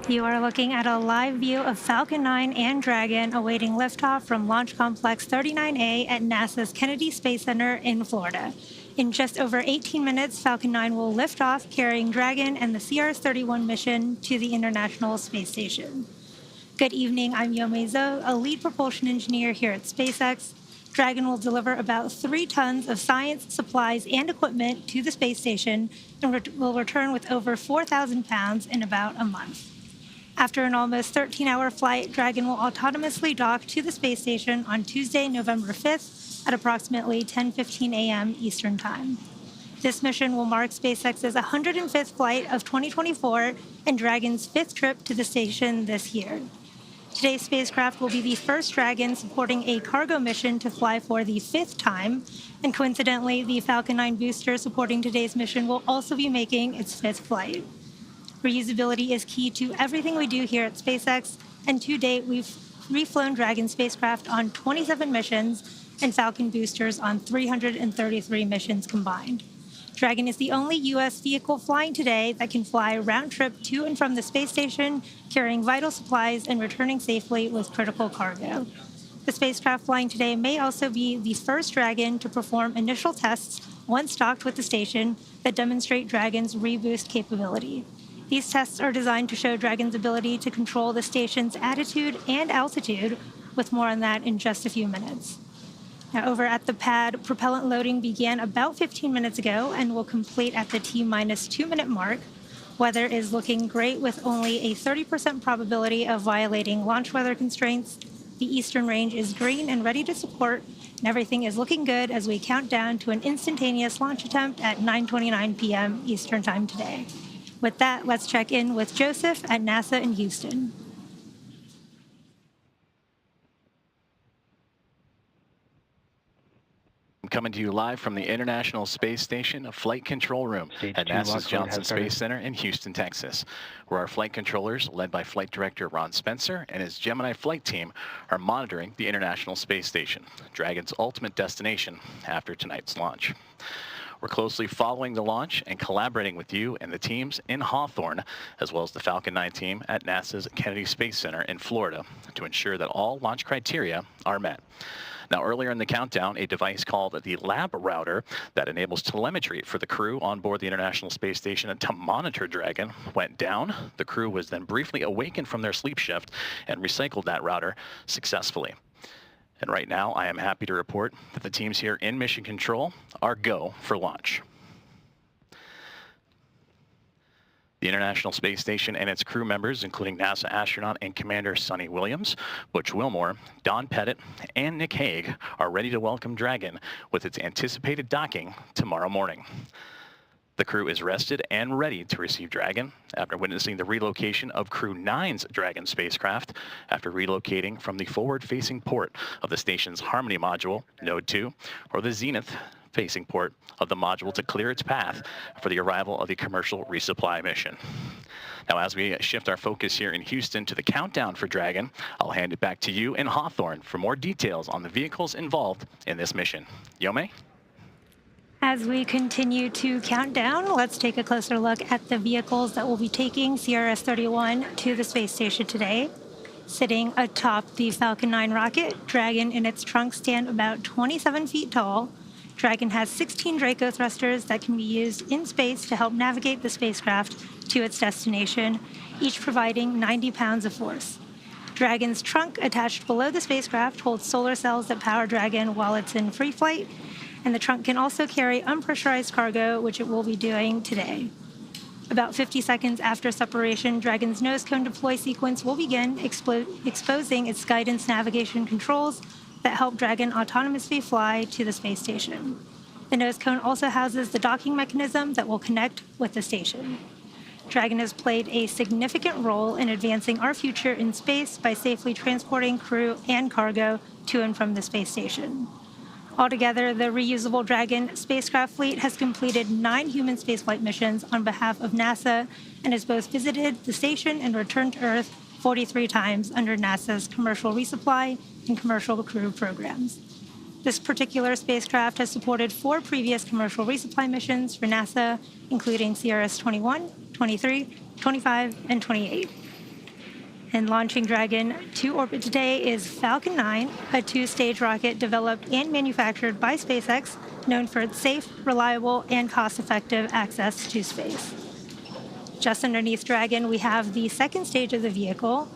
You are looking at a live view of Falcon 9 and Dragon awaiting liftoff from Launch Complex 39A at NASA's Kennedy Space Center in Florida. In just over 18 minutes, Falcon 9 will lift off, carrying Dragon and the CRS-31 mission to the International Space Station. Good evening, I'm Yomei Zhou, a lead propulsion engineer here at SpaceX. Dragon will deliver about 3 tons of science, supplies, and equipment to the space station and will return with over 4,000 pounds in about a month. After an almost 13-hour flight, Dragon will autonomously dock to the space station on Tuesday, November 5th at approximately 10:15 a.m. Eastern Time. This mission will mark SpaceX's 105th flight of 2024 and Dragon's 5th trip to the station this year. Today's spacecraft will be the first Dragon supporting a cargo mission to fly for the 5th time, and coincidentally, the Falcon 9 booster supporting today's mission will also be making its 5th flight. Reusability is key to everything we do here at SpaceX, and to date, we've reflown Dragon spacecraft on 27 missions and Falcon boosters on 333 missions combined. Dragon is the only U.S. vehicle flying today that can fly round-trip to and from the space station, carrying vital supplies and returning safely with critical cargo. The spacecraft flying today may also be the first Dragon to perform initial tests once docked with the station that demonstrate Dragon's reboost capability. These tests are designed to show Dragon's ability to control the station's attitude and altitude, with more on that in just a few minutes. Now, over at the pad, propellant loading began about 15 minutes ago and will complete at the T-minus 2-minute mark. Weather is looking great with only a 30% probability of violating launch weather constraints. The eastern range is green and ready to support, and everything is looking good as we count down to an instantaneous launch attempt at 9:29 p.m. Eastern Time today. With that, let's check in with Joseph at NASA in Houston. I'm coming to you live from the International Space Station Flight Control Room at NASA's Johnson Space Center in Houston, Texas, where our flight controllers, led by Flight Director Ron Spencer and his Gemini flight team, are monitoring the International Space Station, Dragon's ultimate destination after tonight's launch. We're closely following the launch and collaborating with you and the teams in Hawthorne, as well as the Falcon 9 team at NASA's Kennedy Space Center in Florida, to ensure that all launch criteria are met. Now, earlier in the countdown, a device called the Lab Router that enables telemetry for the crew on board the International Space Station to monitor Dragon went down. The crew was then briefly awakened from their sleep shift and recycled that router successfully. And right now, I am happy to report that the teams here in Mission Control are go for launch. The International Space Station and its crew members, including NASA astronaut and Commander Sonny Williams, Butch Wilmore, Don Pettit, and Nick Hague, are ready to welcome Dragon with its anticipated docking tomorrow morning. The crew is rested and ready to receive Dragon after witnessing the relocation of Crew 9's Dragon spacecraft after relocating from the forward-facing port of the station's Harmony module, Node 2, or the zenith-facing port of the module to clear its path for the arrival of the commercial resupply mission. Now, as we shift our focus here in Houston to the countdown for Dragon, I'll hand it back to you in Hawthorne for more details on the vehicles involved in this mission. Yomei? As we continue to count down, let's take a closer look at the vehicles that will be taking CRS-31 to the space station today. Sitting atop the Falcon 9 rocket, Dragon and its trunk stand about 27 feet tall. Dragon has 16 Draco thrusters that can be used in space to help navigate the spacecraft to its destination, each providing 90 pounds of force. Dragon's trunk, attached below the spacecraft, holds solar cells that power Dragon while it's in free flight, and the trunk can also carry unpressurized cargo, which it will be doing today. About 50 seconds after separation, Dragon's nose cone deploy sequence will begin exposing its guidance navigation controls that help Dragon autonomously fly to the space station. The nose cone also houses the docking mechanism that will connect with the station. Dragon has played a significant role in advancing our future in space by safely transporting crew and cargo to and from the space station. Altogether, the reusable Dragon spacecraft fleet has completed 9 human spaceflight missions on behalf of NASA and has both visited the station and returned to Earth 43 times under NASA's commercial resupply and commercial crew programs. This particular spacecraft has supported 4 previous commercial resupply missions for NASA, including CRS-21, 23, 25, and 28. And launching Dragon to orbit today is Falcon 9, a two-stage rocket developed and manufactured by SpaceX, known for its safe, reliable, and cost-effective access to space. Just underneath Dragon, we have the second stage of the vehicle.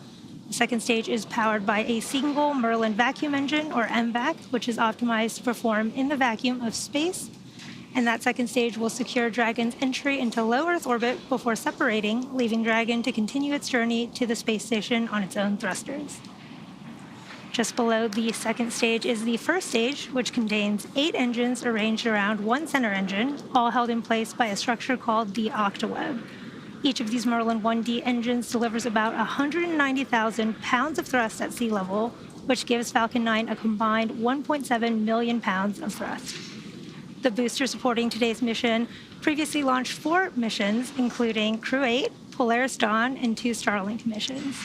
The second stage is powered by a single Merlin vacuum engine, or MVac, which is optimized to perform in the vacuum of space. And that second stage will secure Dragon's entry into low Earth orbit before separating, leaving Dragon to continue its journey to the space station on its own thrusters. Just below the second stage is the first stage, which contains 8 engines arranged around one center engine, all held in place by a structure called the octaweb. Each of these Merlin 1D engines delivers about 190,000 pounds of thrust at sea level, which gives Falcon 9 a combined 1.7 million pounds of thrust. The booster supporting today's mission previously launched 4 missions, including Crew 8, Polaris Dawn, and 2 Starlink missions.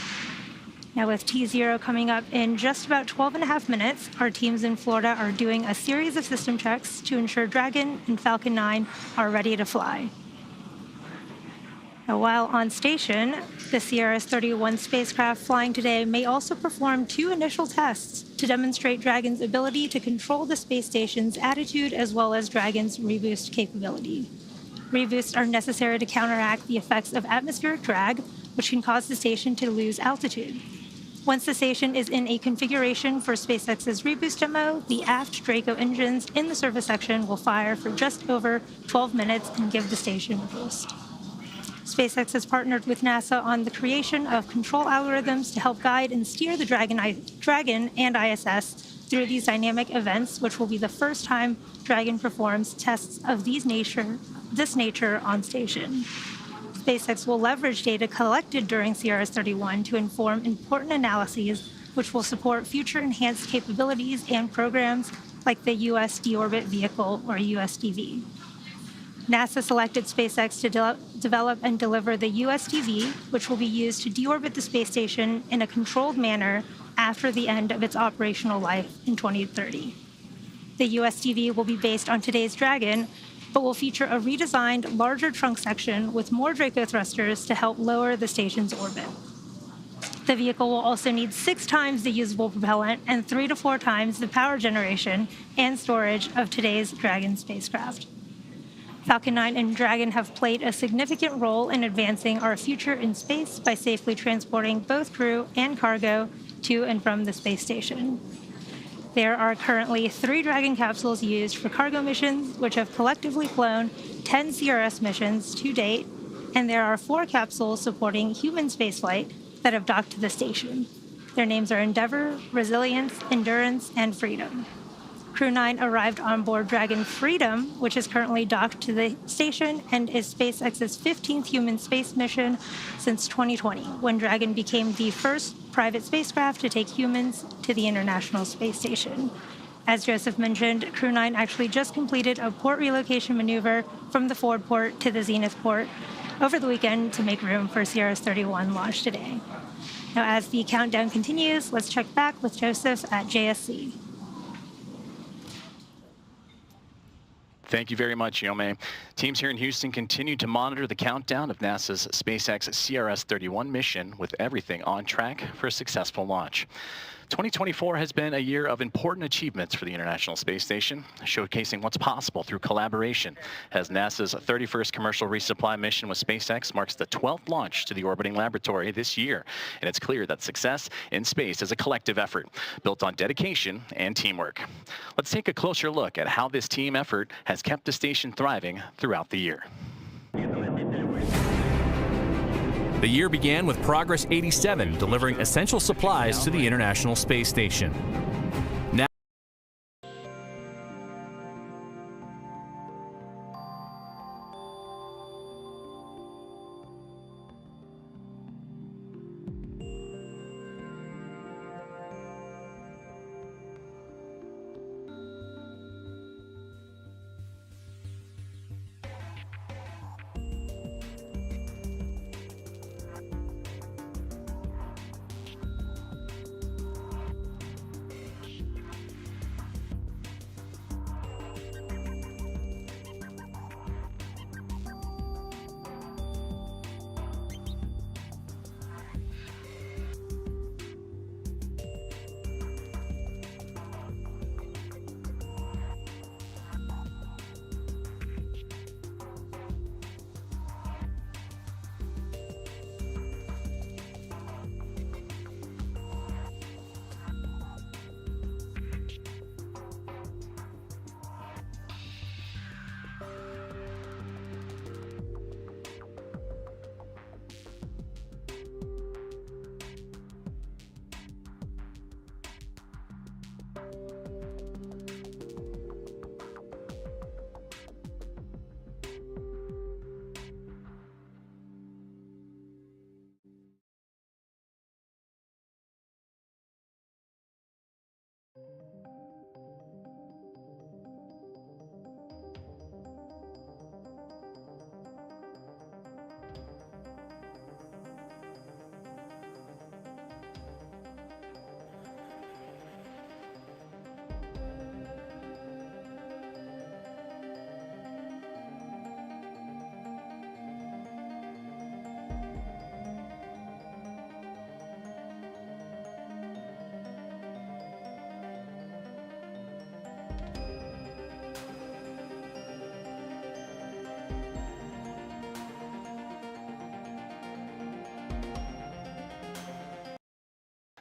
Now, with T0 coming up in just about 12.5 minutes, our teams in Florida are doing a series of system checks to ensure Dragon and Falcon 9 are ready to fly. Now, while on station, the CRS-31 spacecraft flying today may also perform 2 initial tests to demonstrate Dragon's ability to control the space station's attitude as well as Dragon's reboost capability. Reboosts are necessary to counteract the effects of atmospheric drag, which can cause the station to lose altitude. Once the station is in a configuration for SpaceX's reboost demo, the aft Draco engines in the service section will fire for just over 12 minutes and give the station a boost. SpaceX has partnered with NASA on the creation of control algorithms to help guide and steer the Dragon and ISS through these dynamic events, which will be the first time Dragon performs tests of this nature on station. SpaceX will leverage data collected during CRS-31 to inform important analyses, which will support future enhanced capabilities and programs like the U.S. Deorbit Vehicle, or USDV. NASA selected SpaceX to develop and deliver the USDV, which will be used to deorbit the space station in a controlled manner after the end of its operational life in 2030. The USDV will be based on today's Dragon, but will feature a redesigned, larger trunk section with more Draco thrusters to help lower the station's orbit. The vehicle will also need 6 times the usable propellant and 3 to 4 times the power generation and storage of today's Dragon spacecraft. Falcon 9 and Dragon have played a significant role in advancing our future in space by safely transporting both crew and cargo to and from the space station. There are currently 3 Dragon capsules used for cargo missions, which have collectively flown 10 CRS missions to date, and there are 4 capsules supporting human spaceflight that have docked to the station. Their names are Endeavour, Resilience, Endurance, and Freedom. Crew 9 arrived on board Dragon Freedom, which is currently docked to the station and is SpaceX's 15th human space mission since 2020, when Dragon became the first private spacecraft to take humans to the International Space Station. As Joseph mentioned, Crew 9 actually just completed a port relocation maneuver from the forward port to the zenith port over the weekend to make room for CRS-31 launch today. Now, as the countdown continues, let's check back with Joseph at JSC. Thank you very much, Yome. Teams here in Houston continue to monitor the countdown of NASA's SpaceX CRS-31 mission with everything on track for a successful launch. 2024 has been a year of important achievements for the International Space Station, showcasing what's possible through collaboration, as NASA's 31st commercial resupply mission with SpaceX marks the 12th launch to the orbiting laboratory this year. And it's clear that success in space is a collective effort, built on dedication and teamwork. Let's take a closer look at how this team effort has kept the station thriving throughout the year. The year began with Progress 87 delivering essential supplies to the International Space Station. Now,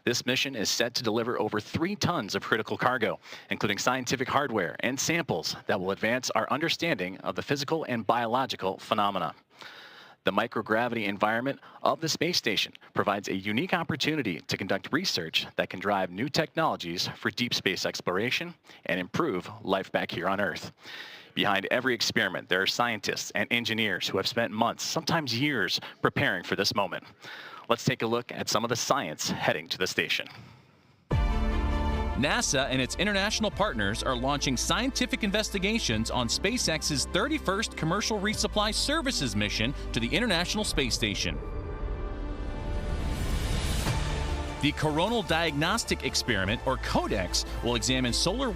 This mission is set to deliver over 3 tons of critical cargo, including scientific hardware and samples that will advance our understanding of the physical and biological phenomena. The microgravity environment of the space station provides a unique opportunity to conduct research that can drive new technologies for deep space exploration and improve life back here on Earth. Behind every experiment, there are scientists and engineers who have spent months, sometimes years, preparing for this moment. Let's take a look at some of the science heading to the station. NASA and its international partners are launching scientific investigations on SpaceX's 31st commercial resupply services mission to the International Space Station. The Coronal Diagnostic Experiment, or CODEX, will examine solar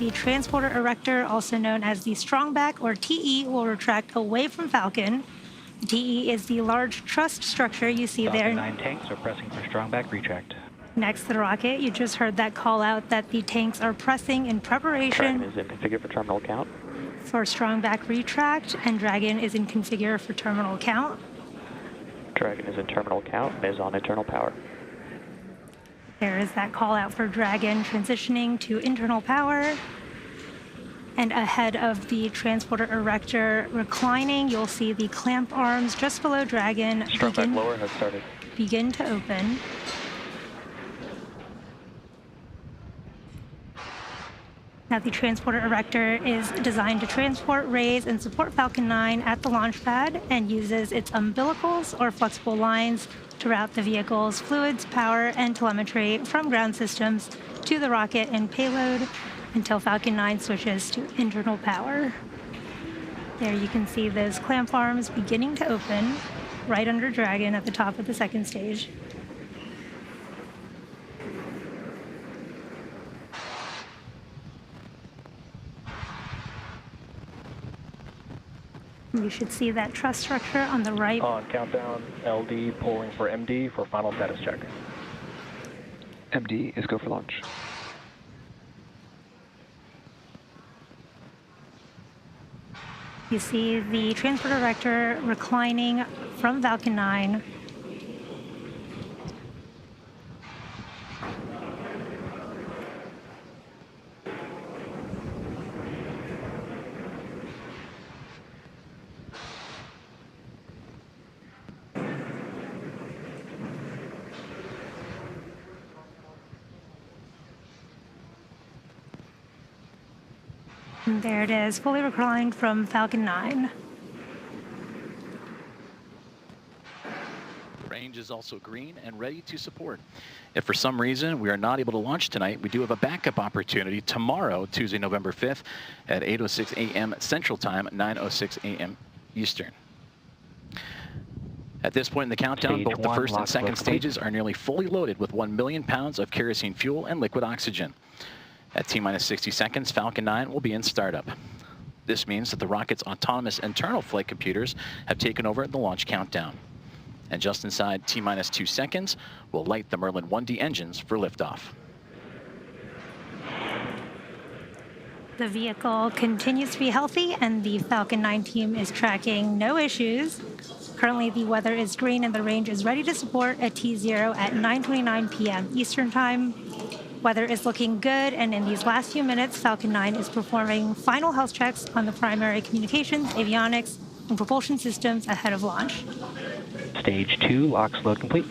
The transporter erector, also known as the strongback or TE, will retract away from Falcon. The TE is the large truss structure you see Falcon there. 9 tanks are pressing for strongback retract. Next to the rocket, you just heard that call out that the tanks are pressing in preparation Dragon is in configure for terminal count. for strongback retract, and Dragon is in configure for terminal count. Dragon is in terminal count and is on internal power. There is that call out for Dragon transitioning to internal power. And ahead of the transporter erector reclining, you'll see the clamp arms just below Dragon Strongback lower has started. begin to open. Now, the transporter erector is designed to transport, raise, and support Falcon 9 at the launch pad and uses its umbilicals or flexible lines to route the vehicle's fluids, power, and telemetry from ground systems to the rocket and payload until Falcon 9 switches to internal power. There you can see those clamp arms beginning to open right under Dragon at the top of the second stage. You should see that truss structure on the right. On countdown, LD polling for MD for final status check. MD is go for launch. You see the transporter erector reclining from Falcon 9. And there it is, fully reclined from Falcon 9. Range is also green and ready to support. If for some reason we are not able to launch tonight, we do have a backup opportunity tomorrow, Tuesday, November 5th at 8:06 a.m. Central Time, 9:06 a.m. Eastern. At this point in the countdown, both the first and second stages are nearly fully loaded with 1 million pounds of kerosene fuel and liquid oxygen. At T-minus 60 seconds, Falcon 9 will be in startup. This means that the rocket's autonomous internal flight computers have taken over the launch countdown. And just inside T-minus 2 seconds, we'll light the Merlin 1D engines for liftoff. The vehicle continues to be healthy, and the Falcon 9 team is tracking no issues. Currently, the weather is green, and the range is ready to support at T0 at 9:29 p.m. Eastern Time. Weather is looking good, and in these last few minutes, Falcon 9 is performing final health checks on the primary communications, avionics, and propulsion systems ahead of launch. Stage 2, locks load complete.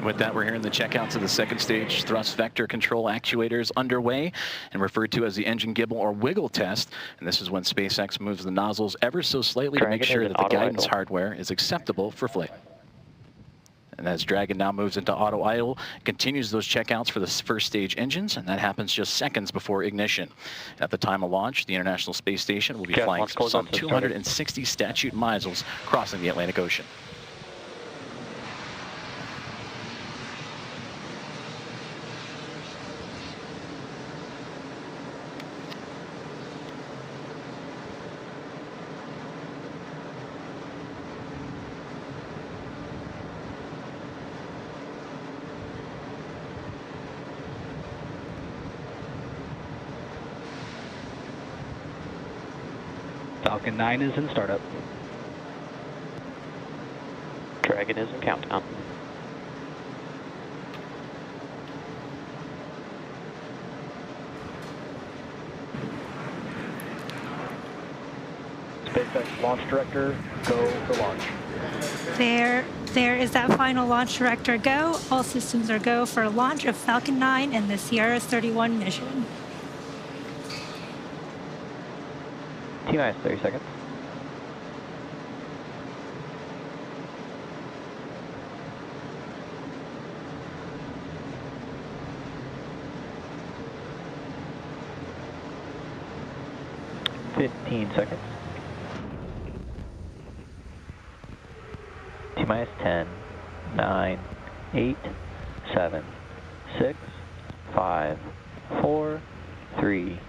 With that, we're hearing the checkouts of the second stage thrust vector control actuators underway and referred to as the engine gibble or wiggle test. And this is when SpaceX moves the nozzles ever so slightly to make sure that the guidance hardware is acceptable for flight. And as Dragon now moves into auto idle, continues those checkouts for the first stage engines, and that happens just seconds before ignition. At the time of launch, the International Space Station will be flying some 260 statute miles crossing the Atlantic Ocean. Falcon 9 is in startup. Dragon is in countdown. SpaceX launch director, go for launch. There is that final launch director go. All systems are go for launch of Falcon 9 and the CRS-31 mission. T-minus 30 seconds. Fifteen seconds. T-minus 10, 9, 8, 7, 6, 5, 4, 3,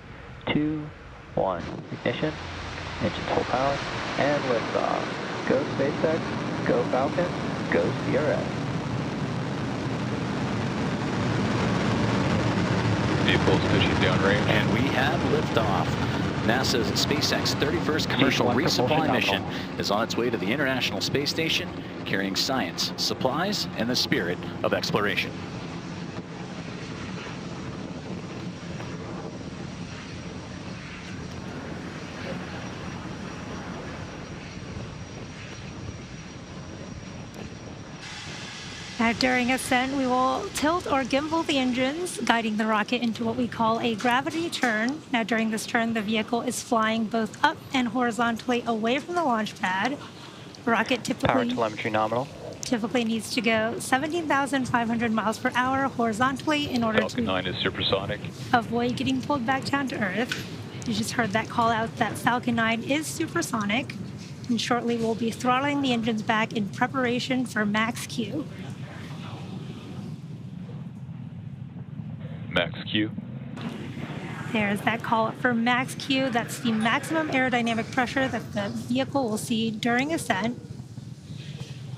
2, 1. Ignition, engines full power, and liftoff. Go SpaceX, go Falcon, go CRS. Vehicles pushing downrange. And we have liftoff. NASA's SpaceX 31st commercial resupply mission is on its way to the International Space Station, carrying science, supplies, and the spirit of exploration. Now, during ascent, we will tilt or gimbal the engines, guiding the rocket into what we call a gravity turn. Now, during this turn, the vehicle is flying both up and horizontally away from the launch pad. The rocket Power telemetry nominal. typically needs to go 17,500 miles per hour horizontally in order Falcon 9 is supersonic. avoid getting pulled back down to Earth. You just heard that call out that Falcon 9 is supersonic. And shortly, we'll be throttling the engines back in preparation for max Q. Max Q. There's that call for max Q. That's the maximum aerodynamic pressure that the vehicle will see during ascent.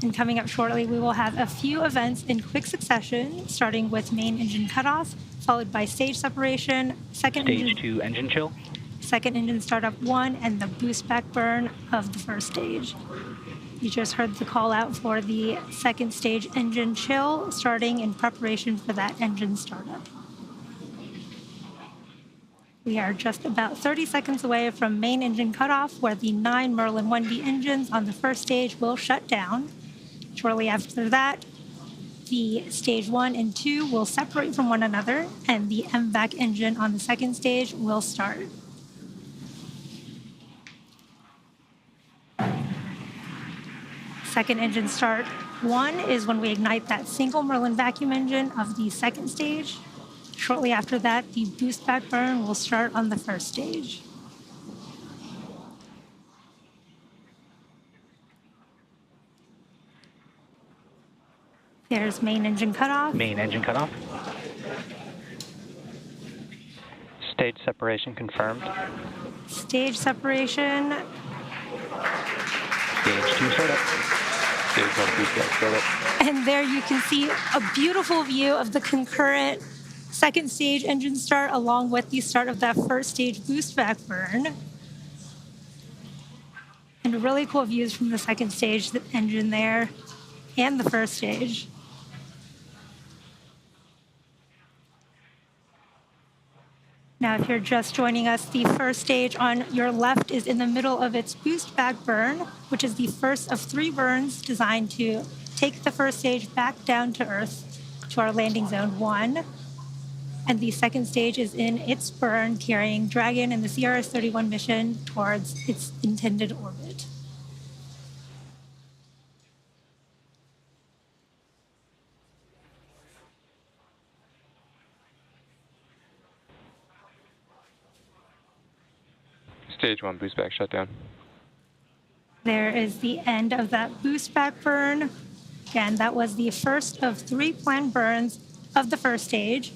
And coming up shortly, we will have a few events in quick succession, starting with main engine cutoff, followed by stage separation, Stage 2 engine chill. second engine startup 1, and the boost back burn of the first stage. You just heard the call out for the second stage engine chill, starting in preparation for that engine startup. We are just about 30 seconds away from main engine cutoff, where the 9 Merlin 1B engines on the first stage will shut down. Shortly after that, the stage 1 and 2 will separate from one another, and the MVAC engine on the second stage will start. Second engine start 1 is when we ignite that single Merlin vacuum engine of the second stage. Shortly after that, the boost back burn will start on the first stage. There's main engine cutoff. Main engine cutoff. Stage separation confirmed. Stage separation. Stage 2 startup. Stage 1 boost back startup. And there you can see a beautiful view of the concurrent second stage engine start along with the start of that first stage boost back burn. And really cool views from the second stage engine there. and the first stage. Now, if you're just joining us, the first stage on your left is in the middle of its boost back burn, which is the first of 3 burns designed to take the first stage back down to Earth to our landing zone 1. And the second stage is in its burn, carrying Dragon and the CRS-31 mission towards its intended orbit. Stage 1 boost back shutdown. There is the end of that boost back burn. Again, that was the first of 3 planned burns of the first stage.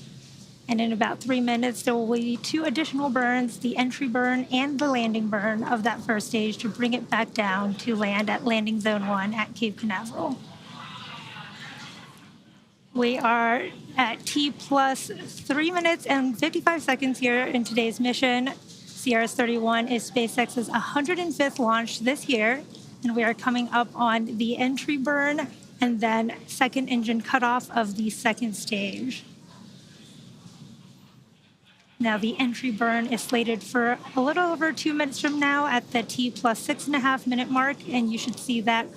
And in about 3 minutes, there will be 2 additional burns, the entry burn and the landing burn of that first stage, to bring it back down to land at landing zone 1 at Cape Canaveral. We are at T plus 3 minutes and 55 seconds here in today's mission. CRS-31 is SpaceX's 105th launch this year, and we are coming up on the entry burn and then second engine cutoff of the second stage. Now, the entry burn is slated for a little over 2 minutes from now at the T plus 6.5 minute mark, and you should see that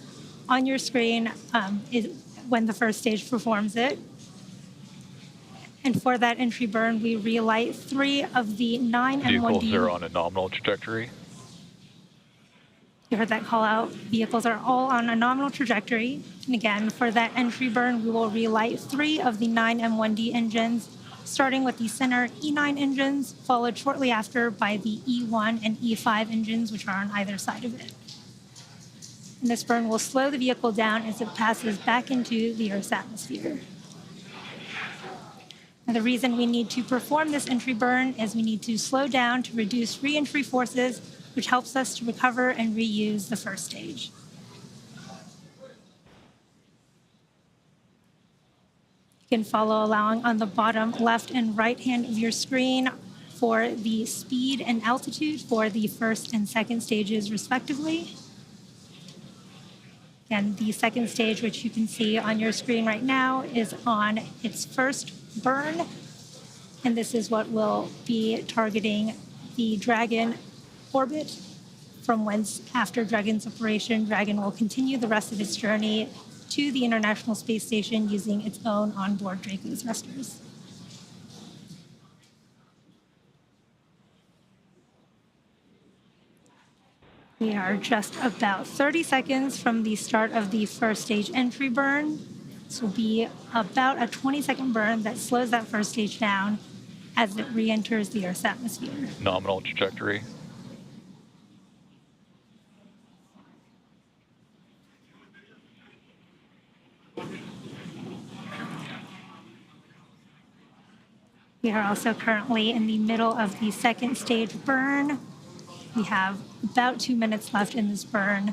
on your screen when the first stage performs it. And for that entry burn, we relight 3 of the 9 Vehicles M1D. are on a nominal trajectory. You heard that call out. Vehicles are all on a nominal trajectory. And again, for that entry burn, we will relight 3 of the 9 M1D engines, starting with the center E9 engines, followed shortly after by the E1 and E5 engines, which are on either side of it. And this burn will slow the vehicle down as it passes back into the Earth's atmosphere. And the reason we need to perform this entry burn is we need to slow down to reduce re-entry forces, which helps us to recover and reuse the first stage. You can follow along on the bottom left and right hand of your screen for the speed and altitude for the first and second stages, respectively. And the second stage, which you can see on your screen right now, is on its first burn. And this is what will be targeting the Dragon orbit, from whence, after Dragon's operation, Dragon will continue the rest of its journey to the International Space Station using its own onboard Draco thrusters. We are just about 30 seconds from the start of the first stage entry burn. This will be about a 20-second burn that slows that first stage down as it re-enters the Earth's atmosphere. Nominal trajectory. We are also currently in the middle of the second stage burn. We have about 2 minutes left in this burn.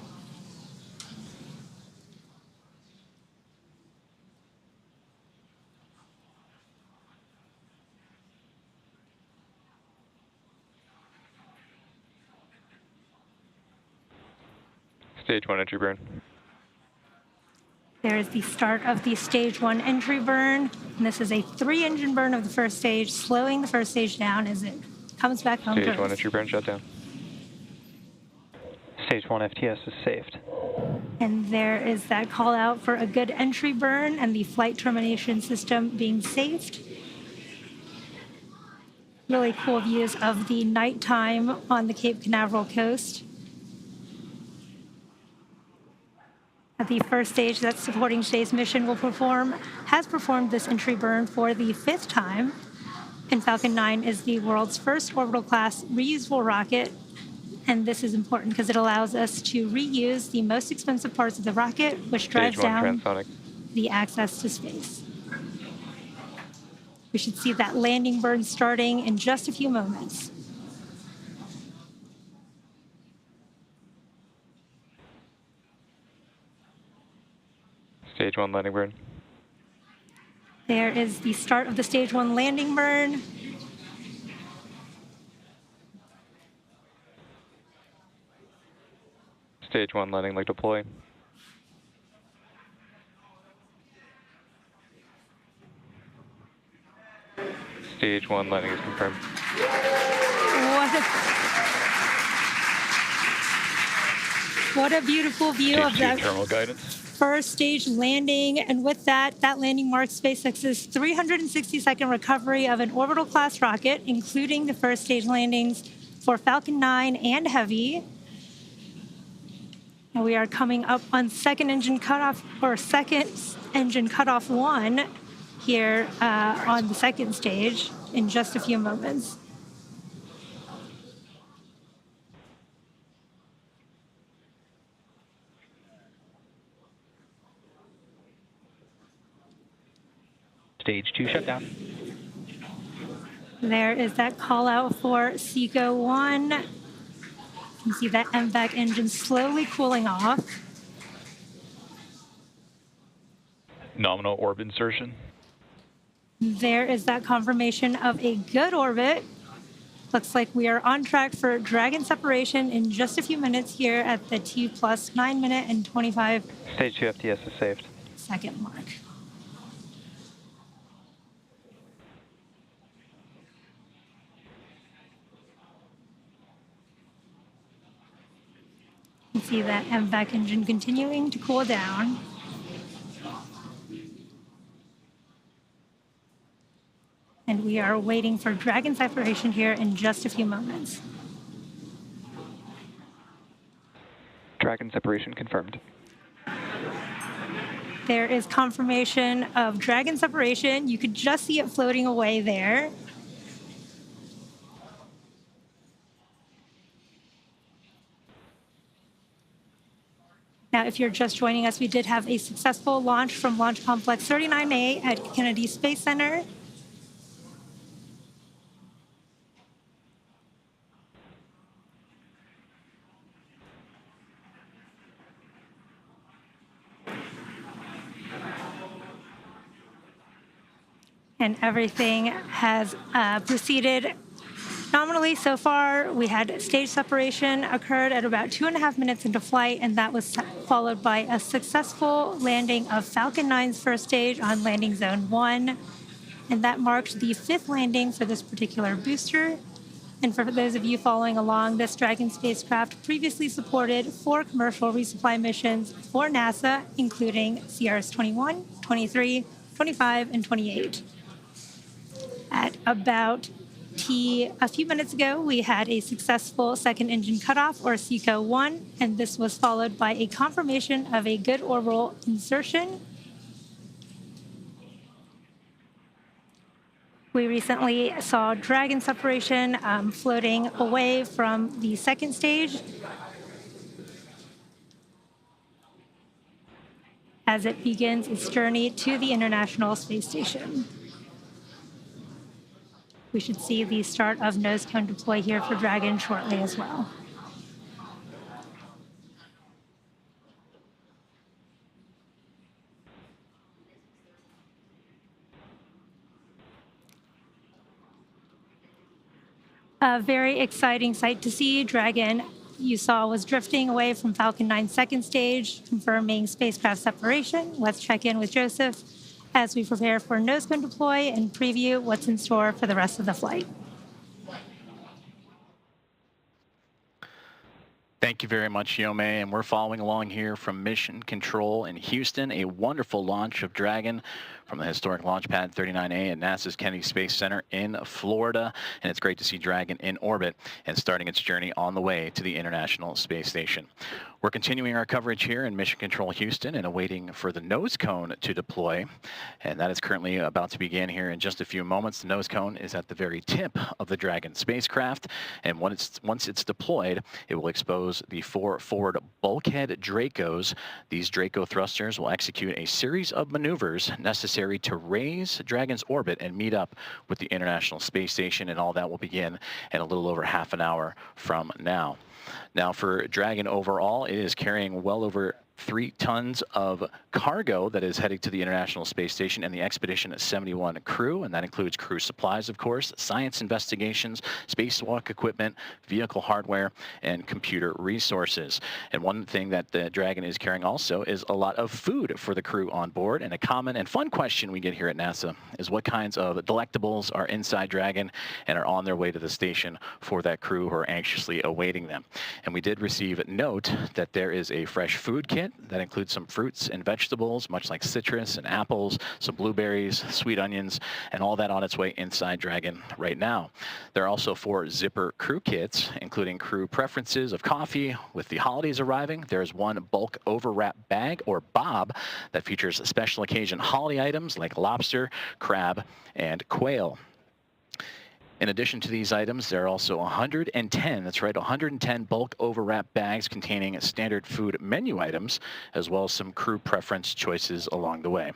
Stage 1 entry burn. There is the start of the stage 1 entry burn. And this is a 3-engine burn of the first stage, slowing the first stage down as it comes back home to Stage 1 Earth. entry burn shutdown. Stage 1 FTS is saved. And there is that call out for a good entry burn and the flight termination system being saved. Really cool views of the nighttime on the Cape Canaveral coast. The first stage that's supporting today's mission has performed this entry burn for the 5th time. And Falcon 9 is the world's first orbital class reusable rocket. And this is important because it allows us to reuse the most expensive parts of the rocket, which drives down the access to space. We should see that landing burn starting in just a few moments. Stage 1 landing burn. There is the start of the stage 1 landing burn. Stage 1 landing leg deploy. Stage 1 landing is confirmed. What a beautiful view Stage of 2 that terminal guidance. first stage landing. And with that, that landing marks SpaceX's 360-second recovery of an orbital class rocket, including the first stage landings for Falcon 9 and Heavy. And we are coming up on second engine cutoff 1 here on the second stage in just a few moments. Stage 2 shutdown. There is that call out for SECO-1. You can see that MVAC engine slowly cooling off. Nominal orbit insertion. There is that confirmation of a good orbit. Looks like we are on track for Dragon separation in just a few minutes here at the T plus 9 minute and 25 Stage 2 FTS is saved. second mark. You can see that MVAC engine continuing to cool down. And we are waiting for Dragon separation here in just a few moments. Dragon separation confirmed. There is confirmation of Dragon separation. You could just see it floating away there. Now, if you're just joining us, we did have a successful launch from Launch Complex 39A at Kennedy Space Center. And everything has proceeded nominally so far. We had stage separation occurred at about 2.5 minutes into flight, and that was followed by a successful landing of Falcon 9's first stage on landing zone 1. And that marked the 5th landing for this particular booster. And for those of you following along, this Dragon spacecraft previously supported 4 commercial resupply missions for NASA, including CRS-31, 23, 25, and 28. At about a few minutes ago, we had a successful second engine cutoff, or SECO-1, and this was followed by a confirmation of a good orbital insertion. We recently saw Dragon separation floating away from the second stage as it begins its journey to the International Space Station. We should see the start of nose cone deploy here for Dragon shortly as well. A very exciting sight to see. Dragon, you saw, was drifting away from Falcon 9's second stage, confirming spacecraft separation. Let's check in with Joseph as we prepare for nose cone deploy and preview what's in store for the rest of the flight. Thank you very much, Yome, and we're following along here from Mission Control in Houston. A wonderful launch of Dragon from the historic launch pad 39A at NASA's Kennedy Space Center in Florida. And it's great to see Dragon in orbit and starting its journey on the way to the International Space Station. We're continuing our coverage here in Mission Control Houston and awaiting for the nose cone to deploy. And that is currently about to begin here in just a few moments. The nose cone is at the very tip of the Dragon spacecraft. And once it's deployed, it will expose the 4 forward bulkhead Dracos. These Draco thrusters will execute a series of maneuvers necessary to raise Dragon's orbit and meet up with the International Space Station, and all that will begin in a little over half an hour from now. Now, for Dragon overall, it is carrying well over 3 tons of cargo that is heading to the International Space Station and the Expedition 71 crew, and that includes crew supplies, of course, science investigations, spacewalk equipment, vehicle hardware, and computer resources. And one thing that the Dragon is carrying also is a lot of food for the crew on board, and a common and fun question we get here at NASA is what kinds of delectables are inside Dragon and are on their way to the station for that crew who are anxiously awaiting them. And we did receive note that there is a fresh food kit that includes some fruits and vegetables, much like citrus and apples, some blueberries, sweet onions, and all that on its way inside Dragon right now. There are also 4 zipper crew kits, including crew preferences of coffee. With the holidays arriving, there is 1 bulk overwrap bag, or bob, that features special occasion holiday items like lobster, crab, and quail. In addition to these items, there are also 110, that's right, 110 bulk overwrap bags containing standard food menu items, as well as some crew preference choices along the way.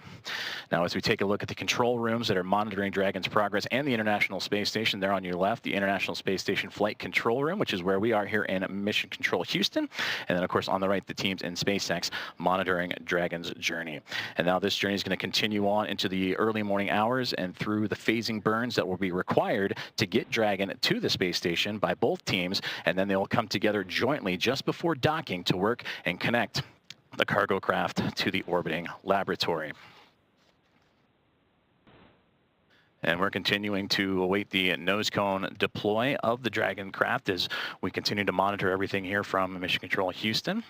Now, as we take a look at the control rooms that are monitoring Dragon's progress and the International Space Station, there on your left, the International Space Station Flight Control Room, which is where we are here in Mission Control Houston. And then, of course, on the right, the teams in SpaceX monitoring Dragon's journey. And now this journey is going to continue on into the early morning hours and through the phasing burns that will be required to get Dragon to the space station by both teams, and then they'll come together jointly just before docking to work and connect the cargo craft to the orbiting laboratory. And we're continuing to await the nose cone deploy of the Dragon craft as we continue to monitor everything here from Mission Control Houston.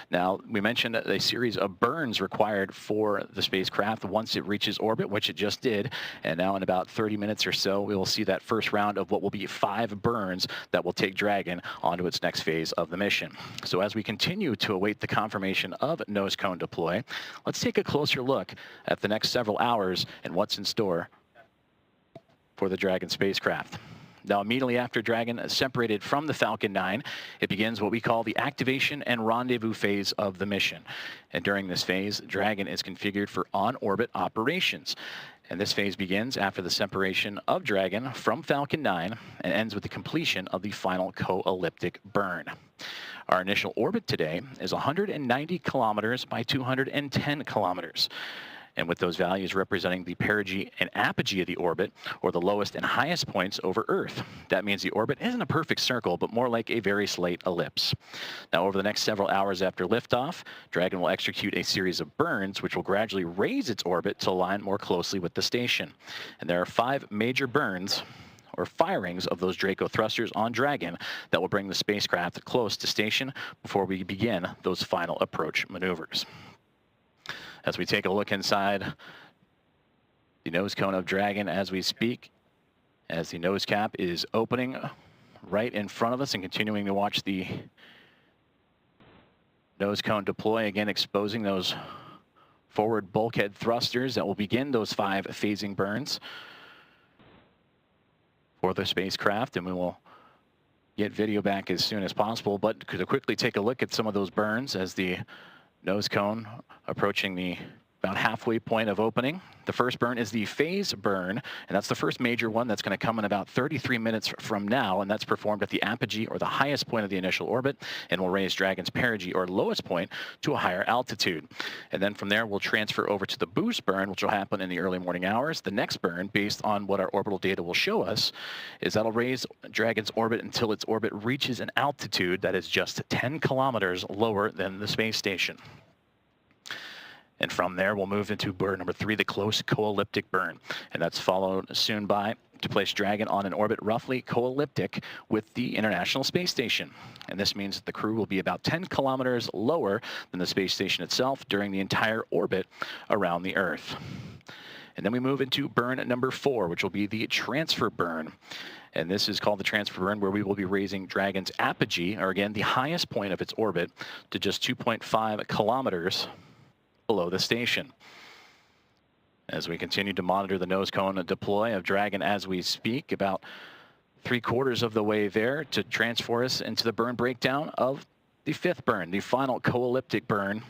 Now, we mentioned a series of burns required for the spacecraft once it reaches orbit, which it just did. And now in about 30 minutes or so, we will see that first round of what will be 5 burns that will take Dragon onto its next phase of the mission. So as we continue to await the confirmation of nose cone deploy, let's take a closer look at the next several hours and what's in store for the Dragon spacecraft. Now, immediately after Dragon is separated from the Falcon 9, it begins what we call the activation and rendezvous phase of the mission. And during this phase, Dragon is configured for on-orbit operations. And this phase begins after the separation of Dragon from Falcon 9 and ends with the completion of the final co-elliptic burn. Our initial orbit today is 190 kilometers by 210 kilometers. And with those values representing the perigee and apogee of the orbit, or the lowest and highest points over Earth. That means the orbit isn't a perfect circle, but more like a very slight ellipse. Now, over the next several hours after liftoff, Dragon will execute a series of burns, which will gradually raise its orbit to align more closely with the station. And there are 5 major burns, or firings, of those Draco thrusters on Dragon that will bring the spacecraft close to station before we begin those final approach maneuvers. As we take a look inside the nose cone of Dragon as we speak, as the nose cap is opening right in front of us, and continuing to watch the nose cone deploy, again exposing those forward bulkhead thrusters that will begin those 5 phasing burns for the spacecraft, and we will get video back as soon as possible. But to quickly take a look at some of those burns as the nose cone approaching the about halfway point of opening. The first burn is the phase burn, and that's the first major one that's going to come in about 33 minutes from now, and that's performed at the apogee, or the highest point of the initial orbit, and will raise Dragon's perigee, or lowest point, to a higher altitude. And then from there, we'll transfer over to the boost burn, which will happen in the early morning hours. The next burn, based on what our orbital data will show us, is that'll raise Dragon's orbit until its orbit reaches an altitude that is just 10 kilometers lower than the space station. And from there, we'll move into burn number 3, the close co-elliptic burn. And that's followed soon by to place Dragon on an orbit roughly co-elliptic with the International Space Station. And this means that the crew will be about 10 kilometers lower than the space station itself during the entire orbit around the Earth. And then we move into burn number 4, which will be the transfer burn. And this is called the transfer burn, where we will be raising Dragon's apogee, or again, the highest point of its orbit, to just 2.5 kilometers below the station. As we continue to monitor the nose cone deploy of Dragon as we speak, about 3/4 of the way there to transfer us into the burn breakdown of the fifth burn, the final co-elliptic burn.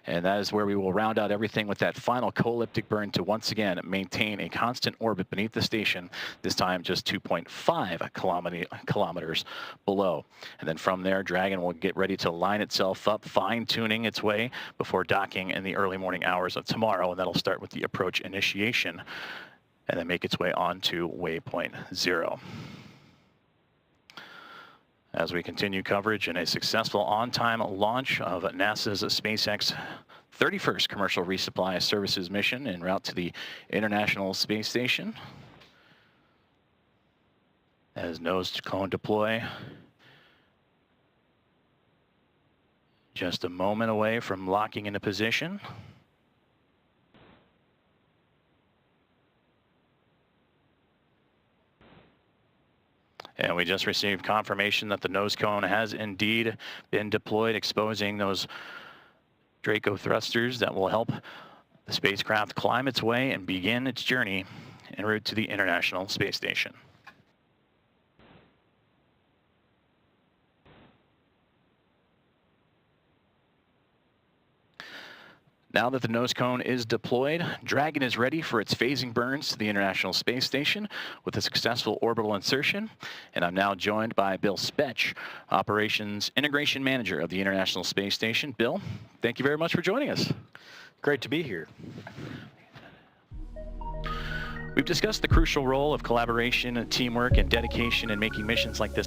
And that is where we will round out everything with that final co-elliptic burn to once again maintain a constant orbit beneath the station, this time just 2.5 kilometers below. And then from there, Dragon will get ready to line itself up, fine-tuning its way before docking in the early morning hours of tomorrow. And that'll start with the approach initiation and then make its way on to waypoint 0. As we continue coverage in a successful on-time launch of NASA's SpaceX 31st Commercial Resupply Services mission en route to the International Space Station. As nose cone deploy just a moment away from locking into position. And we just received confirmation that the nose cone has indeed been deployed, exposing those Draco thrusters that will help the spacecraft climb its way and begin its journey en route to the International Space Station. Now that the nose cone is deployed, Dragon is ready for its phasing burns to the International Space Station with a successful orbital insertion. And I'm now joined by Bill Spetch, Operations Integration Manager of the International Space Station. Bill, thank you very much for joining us. Great to be here. We've discussed the crucial role of collaboration, teamwork, and dedication in making missions like this